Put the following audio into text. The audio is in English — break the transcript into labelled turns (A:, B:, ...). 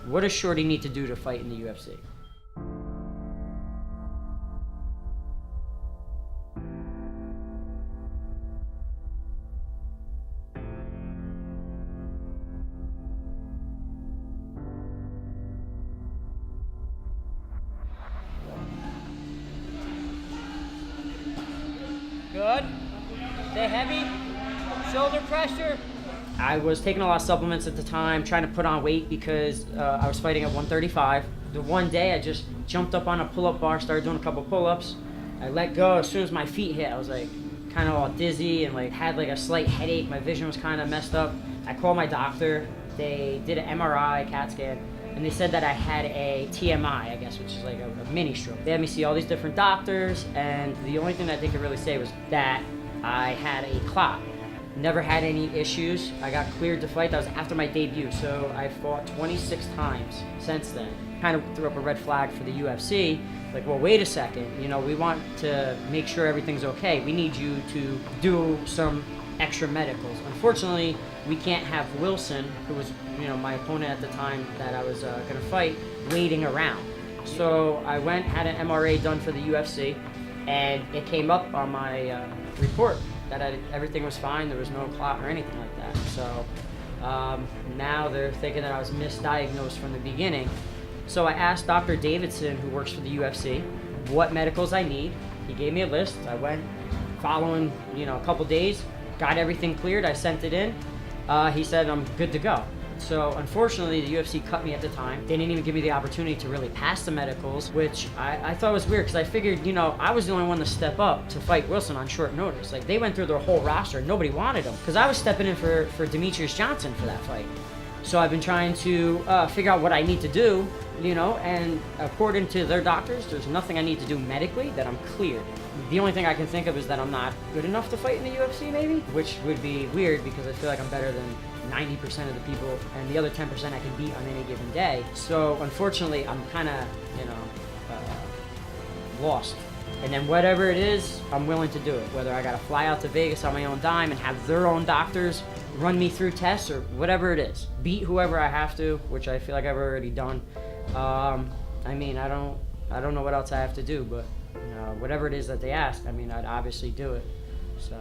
A: What does Shorty need to do to fight in the UFC? Good. Stay heavy. Shoulder pressure. I was taking a lot of supplements at the time, trying to put on weight because I was fighting at 135. The one day I just jumped up on a pull-up bar, started doing a couple pull-ups. I let go. As soon as my feet hit, I was like kind of all dizzy and like had like a slight headache. My vision was kind of messed up. I called my doctor. They did an MRI, CAT scan, and they said that I had a TMI, I guess, which is like a mini stroke. They had me see all these different doctors, and the only thing that they could really say was that I had a clot. Never had any issues. I got cleared to fight. That was after my debut, so I fought 26 times since then. Kind of threw up a red flag for the UFC. Like, well, wait a second. You know, we want to make sure everything's okay. We need you to do some extra medicals. Unfortunately, we can't have Wilson, who was, you know, my opponent at the time that I was going to fight, waiting around. So I went, had an MRA done for the UFC, and it came up on my report that everything was fine. There was no clot or anything like that. So now they're thinking that I was misdiagnosed from the beginning. So I asked Dr. Davidson, who works for the UFC, what medicals I need. He gave me a list. I went following, you know, a couple days, got everything cleared. I sent it in. He said I'm good to go. So unfortunately, the UFC cut me at the time. They didn't even give me the opportunity to really pass the medicals, which I thought was weird because I figured, you know, I was the only one to step up to fight Wilson on short notice. Like, they went through their whole roster and nobody wanted him because I was stepping in for Demetrius Johnson for that fight. So I've been trying to figure out what I need to do, you know, and according to their doctors, there's nothing I need to do medically, that I'm cleared. The only thing I can think of is that I'm not good enough to fight in the UFC, maybe, which would be weird because I feel like I'm better than 90% of the people, and the other 10% I can beat on any given day. So unfortunately, I'm kind of, you know, lost. And then whatever it is, I'm willing to do it. Whether I got to fly out to Vegas on my own dime and have their own doctors run me through tests or whatever it is. Beat whoever I have to, which I feel like I've already done. I mean, I don't know what else I have to do, but you know, whatever it is that they ask, I mean, I'd obviously do it. So.